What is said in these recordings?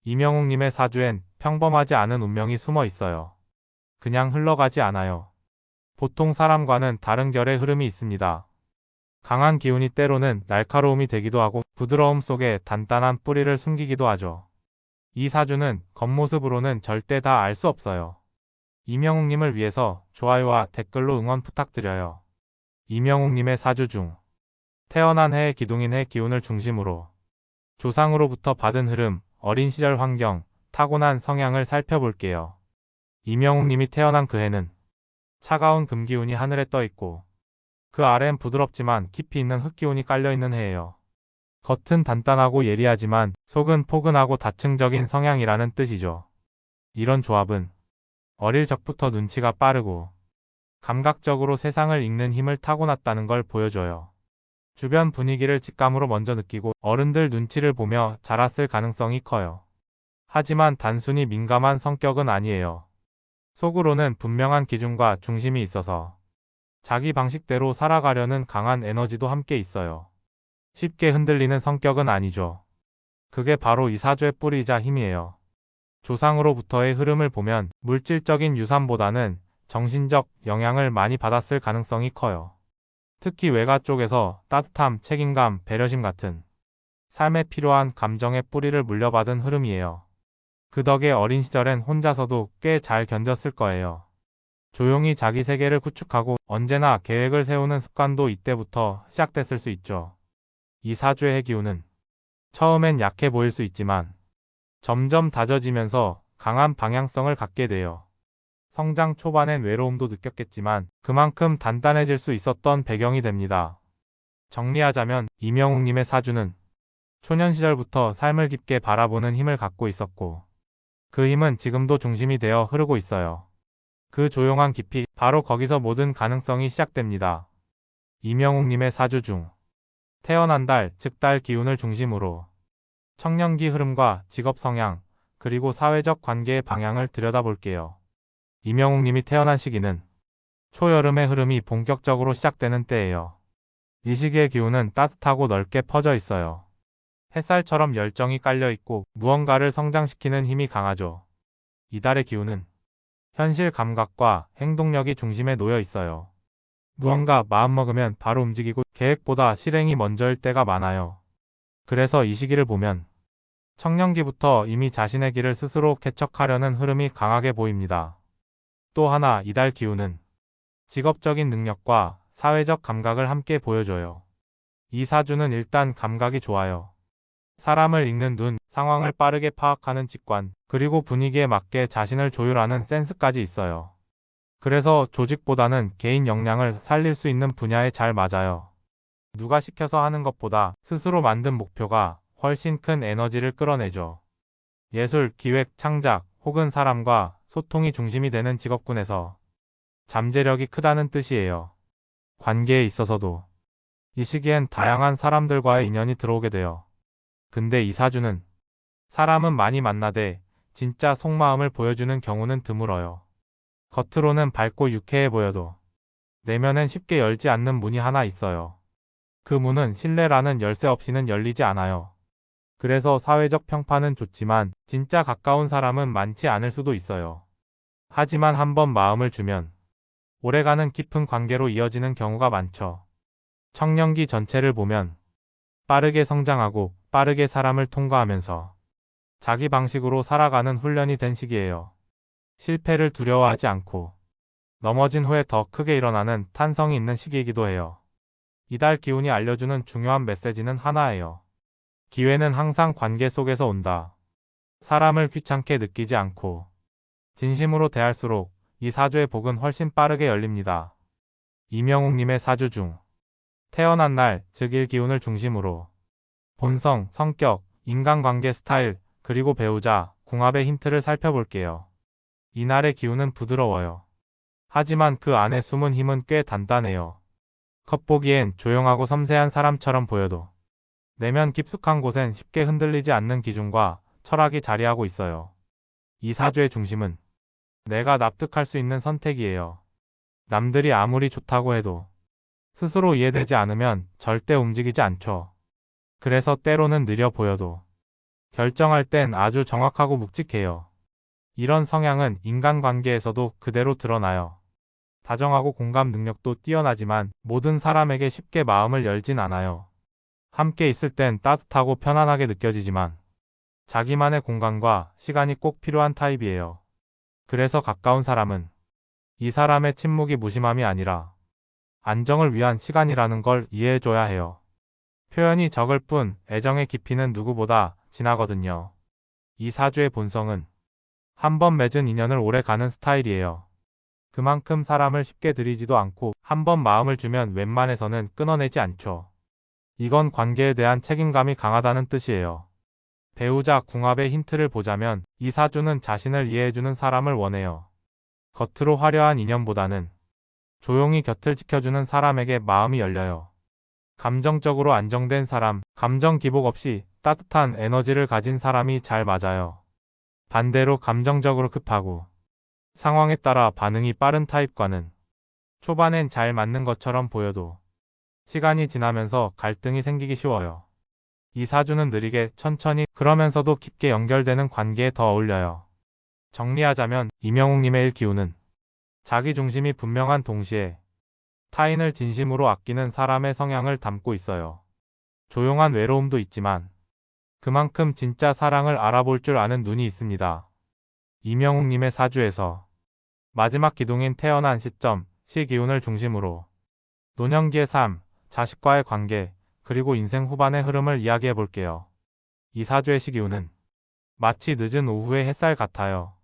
이명웅님의 사주엔 평범하지 않은 운명이 숨어 있어요. 그냥 흘러가지 않아요. 보통 사람과는 다른 결의 흐름이 있습니다. 강한 기운이 때로는 날카로움이 되기도 하고 부드러움 속에 단단한 뿌리를 숨기기도 하죠. 이 사주는 겉모습으로는 절대 다 알 수 없어요. 이명웅님을 위해서 좋아요와 댓글로 응원 부탁드려요. 이명웅님의 사주 중 태어난 해의 기둥인 해 기운을 중심으로 조상으로부터 받은 흐름, 어린 시절 환경, 타고난 성향을 살펴볼게요. 이명웅님이 태어난 그 해는 차가운 금기운이 하늘에 떠 있고 그 아래엔 부드럽지만 깊이 있는 흙기운이 깔려있는 해예요. 겉은 단단하고 예리하지만 속은 포근하고 다층적인 성향이라는 뜻이죠. 이런 조합은 어릴 적부터 눈치가 빠르고 감각적으로 세상을 읽는 힘을 타고났다는 걸 보여줘요. 주변 분위기를 직감으로 먼저 느끼고 어른들 눈치를 보며 자랐을 가능성이 커요. 하지만 단순히 민감한 성격은 아니에요. 속으로는 분명한 기준과 중심이 있어서 자기 방식대로 살아가려는 강한 에너지도 함께 있어요. 쉽게 흔들리는 성격은 아니죠. 그게 바로 이 사주의 뿌리이자 힘이에요. 조상으로부터의 흐름을 보면 물질적인 유산보다는 정신적 영향을 많이 받았을 가능성이 커요. 특히 외가 쪽에서 따뜻함, 책임감, 배려심 같은 삶에 필요한 감정의 뿌리를 물려받은 흐름이에요. 그 덕에 어린 시절엔 혼자서도 꽤 잘 견뎠을 거예요. 조용히 자기 세계를 구축하고 언제나 계획을 세우는 습관도 이때부터 시작됐을 수 있죠. 이 사주의 해기운은 처음엔 약해 보일 수 있지만 점점 다져지면서 강한 방향성을 갖게 돼요. 성장 초반엔 외로움도 느꼈겠지만 그만큼 단단해질 수 있었던 배경이 됩니다. 정리하자면 이명웅님의 사주는 초년 시절부터 삶을 깊게 바라보는 힘을 갖고 있었고 그 힘은 지금도 중심이 되어 흐르고 있어요. 그 조용한 깊이, 바로 거기서 모든 가능성이 시작됩니다. 이명웅님의 사주 중 태어난 달, 즉 달 기운을 중심으로 청년기 흐름과 직업 성향, 그리고 사회적 관계의 방향을 들여다볼게요. 이명웅님이 태어난 시기는 초여름의 흐름이 본격적으로 시작되는 때예요. 이 시기의 기운은 따뜻하고 넓게 퍼져 있어요. 햇살처럼 열정이 깔려 있고 무언가를 성장시키는 힘이 강하죠. 이달의 기운은 현실 감각과 행동력이 중심에 놓여 있어요. 무언가 마음먹으면 바로 움직이고 계획보다 실행이 먼저일 때가 많아요. 그래서 이 시기를 보면 청년기부터 이미 자신의 길을 스스로 개척하려는 흐름이 강하게 보입니다. 또 하나 이달 기운은 직업적인 능력과 사회적 감각을 함께 보여줘요. 이 사주는 일단 감각이 좋아요. 사람을 읽는 눈, 상황을 빠르게 파악하는 직관, 그리고 분위기에 맞게 자신을 조율하는 센스까지 있어요. 그래서 조직보다는 개인 역량을 살릴 수 있는 분야에 잘 맞아요. 누가 시켜서 하는 것보다 스스로 만든 목표가 훨씬 큰 에너지를 끌어내죠. 예술, 기획, 창작, 혹은 사람과 소통이 중심이 되는 직업군에서 잠재력이 크다는 뜻이에요. 관계에 있어서도 이 시기엔 다양한 사람들과의 인연이 들어오게 돼요. 근데 이 사주는 사람은 많이 만나되 진짜 속마음을 보여주는 경우는 드물어요. 겉으로는 밝고 유쾌해 보여도 내면엔 쉽게 열지 않는 문이 하나 있어요. 그 문은 신뢰라는 열쇠 없이는 열리지 않아요. 그래서 사회적 평판은 좋지만 진짜 가까운 사람은 많지 않을 수도 있어요. 하지만 한번 마음을 주면 오래가는 깊은 관계로 이어지는 경우가 많죠. 청년기 전체를 보면 빠르게 성장하고 빠르게 사람을 통과하면서 자기 방식으로 살아가는 훈련이 된 시기예요. 실패를 두려워하지 않고 넘어진 후에 더 크게 일어나는 탄성이 있는 시기이기도 해요. 이달 기운이 알려주는 중요한 메시지는 하나예요. 기회는 항상 관계 속에서 온다. 사람을 귀찮게 느끼지 않고 진심으로 대할수록 이 사주의 복은 훨씬 빠르게 열립니다. 이명웅님의 사주 중 태어난 날, 즉 일 기운을 중심으로 본성, 성격, 인간관계 스타일, 그리고 배우자, 궁합의 힌트를 살펴볼게요. 이날의 기운은 부드러워요. 하지만 그 안에 숨은 힘은 꽤 단단해요. 겉보기엔 조용하고 섬세한 사람처럼 보여도 내면 깊숙한 곳엔 쉽게 흔들리지 않는 기준과 철학이 자리하고 있어요. 이 사주의 중심은 내가 납득할 수 있는 선택이에요. 남들이 아무리 좋다고 해도 스스로 이해되지 않으면 절대 움직이지 않죠. 그래서 때로는 느려 보여도 결정할 땐 아주 정확하고 묵직해요. 이런 성향은 인간관계에서도 그대로 드러나요. 다정하고 공감 능력도 뛰어나지만 모든 사람에게 쉽게 마음을 열진 않아요. 함께 있을 땐 따뜻하고 편안하게 느껴지지만 자기만의 공간과 시간이 꼭 필요한 타입이에요. 그래서 가까운 사람은 이 사람의 침묵이 무심함이 아니라 안정을 위한 시간이라는 걸 이해해줘야 해요. 표현이 적을 뿐 애정의 깊이는 누구보다 진하거든요. 이 사주의 본성은 한 번 맺은 인연을 오래 가는 스타일이에요. 그만큼 사람을 쉽게 들이지도 않고 한 번 마음을 주면 웬만해서는 끊어내지 않죠. 이건 관계에 대한 책임감이 강하다는 뜻이에요. 배우자 궁합의 힌트를 보자면 이 사주는 자신을 이해해주는 사람을 원해요. 겉으로 화려한 인연보다는 조용히 곁을 지켜주는 사람에게 마음이 열려요. 감정적으로 안정된 사람, 감정 기복 없이 따뜻한 에너지를 가진 사람이 잘 맞아요. 반대로 감정적으로 급하고 상황에 따라 반응이 빠른 타입과는 초반엔 잘 맞는 것처럼 보여도 시간이 지나면서 갈등이 생기기 쉬워요. 이 사주는 느리게 천천히 그러면서도 깊게 연결되는 관계에 더 어울려요. 정리하자면 이명웅님의 일기운은 자기 중심이 분명한 동시에 타인을 진심으로 아끼는 사람의 성향을 담고 있어요. 조용한 외로움도 있지만 그만큼 진짜 사랑을 알아볼 줄 아는 눈이 있습니다. 이명웅님의 사주에서 마지막 기둥인 태어난 시점, 시기운을 중심으로 노년기의 삶, 자식과의 관계, 그리고 인생 후반의 흐름을 이야기해 볼게요. 이 사주의 시기운은 마치 늦은 오후의 햇살 같아요.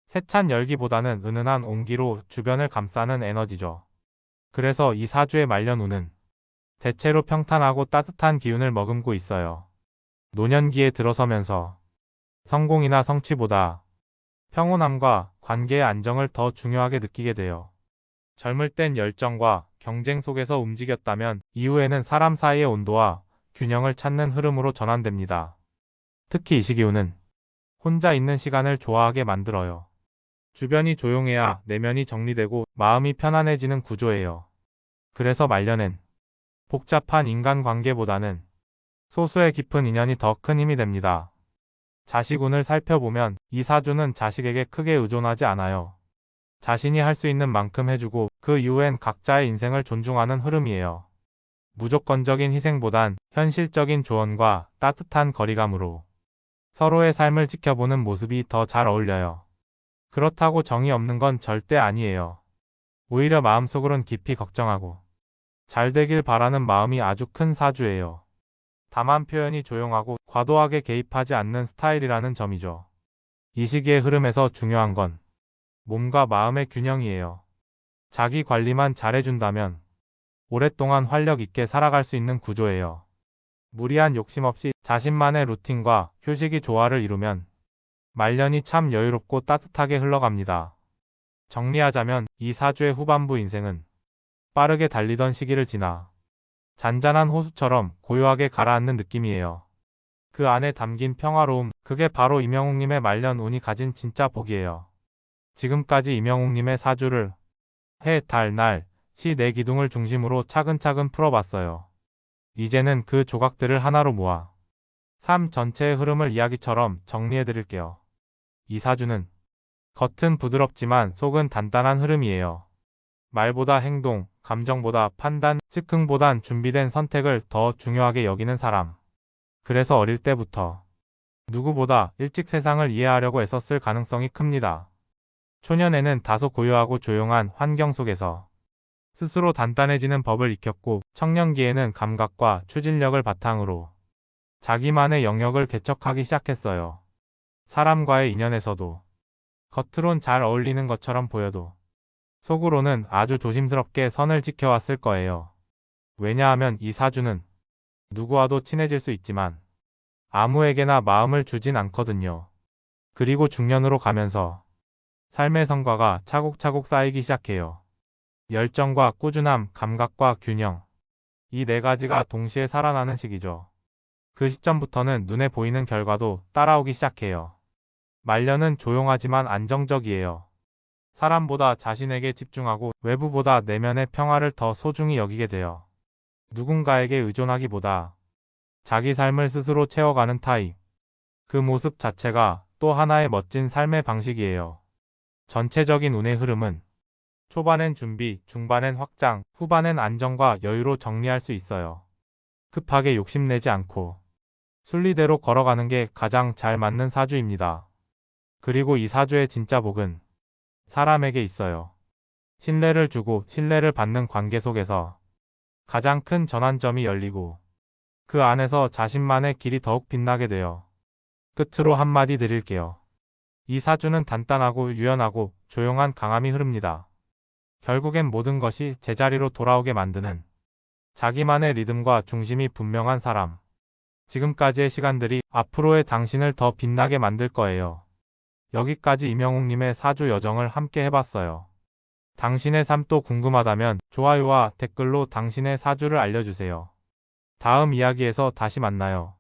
세찬 열기보다는 은은한 온기로 주변을 감싸는 에너지죠. 그래서 이 사주의 말년운은 대체로 평탄하고 따뜻한 기운을 머금고 있어요. 노년기에 들어서면서 성공이나 성취보다 평온함과 관계의 안정을 더 중요하게 느끼게 돼요. 젊을 땐 열정과 경쟁 속에서 움직였다면 이후에는 사람 사이의 온도와 균형을 찾는 흐름으로 전환됩니다. 특히 이 시기운은 혼자 있는 시간을 좋아하게 만들어요. 주변이 조용해야 내면이 정리되고 마음이 편안해지는 구조예요. 그래서 말년엔 복잡한 인간관계보다는 소수의 깊은 인연이 더 큰 힘이 됩니다. 자식운을 살펴보면 이 사주는 자식에게 크게 의존하지 않아요. 자신이 할 수 있는 만큼 해주고 그 이후엔 각자의 인생을 존중하는 흐름이에요. 무조건적인 희생보단 현실적인 조언과 따뜻한 거리감으로 서로의 삶을 지켜보는 모습이 더 잘 어울려요. 그렇다고 정이 없는 건 절대 아니에요. 오히려 마음속으론 깊이 걱정하고 잘 되길 바라는 마음이 아주 큰 사주예요. 다만 표현이 조용하고 과도하게 개입하지 않는 스타일이라는 점이죠. 이 시기의 흐름에서 중요한 건 몸과 마음의 균형이에요. 자기 관리만 잘해준다면 오랫동안 활력 있게 살아갈 수 있는 구조예요. 무리한 욕심 없이 자신만의 루틴과 휴식이 조화를 이루면 말년이 참 여유롭고 따뜻하게 흘러갑니다. 정리하자면 이 사주의 후반부 인생은 빠르게 달리던 시기를 지나 잔잔한 호수처럼 고요하게 가라앉는 느낌이에요. 그 안에 담긴 평화로움, 그게 바로 이명웅님의 말년 운이 가진 진짜 복이에요. 지금까지 이명웅님의 사주를 해, 달, 날, 시 네 기둥을 중심으로 차근차근 풀어봤어요. 이제는 그 조각들을 하나로 모아 삶 전체의 흐름을 이야기처럼 정리해드릴게요. 이 사주는 겉은 부드럽지만 속은 단단한 흐름이에요. 말보다 행동, 감정보다 판단, 즉흥보단 준비된 선택을 더 중요하게 여기는 사람. 그래서 어릴 때부터 누구보다 일찍 세상을 이해하려고 애썼을 가능성이 큽니다. 초년에는 다소 고요하고 조용한 환경 속에서 스스로 단단해지는 법을 익혔고 청년기에는 감각과 추진력을 바탕으로 자기만의 영역을 개척하기 시작했어요. 사람과의 인연에서도 겉으론 잘 어울리는 것처럼 보여도 속으로는 아주 조심스럽게 선을 지켜왔을 거예요. 왜냐하면 이 사주는 누구와도 친해질 수 있지만 아무에게나 마음을 주진 않거든요. 그리고 중년으로 가면서 삶의 성과가 차곡차곡 쌓이기 시작해요. 열정과 꾸준함, 감각과 균형. 이 네 가지가 동시에 살아나는 시기죠. 그 시점부터는 눈에 보이는 결과도 따라오기 시작해요. 말년은 조용하지만 안정적이에요. 사람보다 자신에게 집중하고 외부보다 내면의 평화를 더 소중히 여기게 돼요. 누군가에게 의존하기보다 자기 삶을 스스로 채워가는 타입. 그 모습 자체가 또 하나의 멋진 삶의 방식이에요. 전체적인 운의 흐름은 초반엔 준비, 중반엔 확장, 후반엔 안정과 여유로 정리할 수 있어요. 급하게 욕심내지 않고 순리대로 걸어가는 게 가장 잘 맞는 사주입니다. 그리고 이 사주의 진짜 복은 사람에게 있어요. 신뢰를 주고 신뢰를 받는 관계 속에서 가장 큰 전환점이 열리고 그 안에서 자신만의 길이 더욱 빛나게 돼요. 끝으로 한마디 드릴게요. 이 사주는 단단하고 유연하고 조용한 강함이 흐릅니다. 결국엔 모든 것이 제자리로 돌아오게 만드는 자기만의 리듬과 중심이 분명한 사람. 지금까지의 시간들이 앞으로의 당신을 더 빛나게 만들 거예요. 여기까지 이명웅님의 사주 여정을 함께 해봤어요. 당신의 삶도 궁금하다면 좋아요와 댓글로 당신의 사주를 알려주세요. 다음 이야기에서 다시 만나요.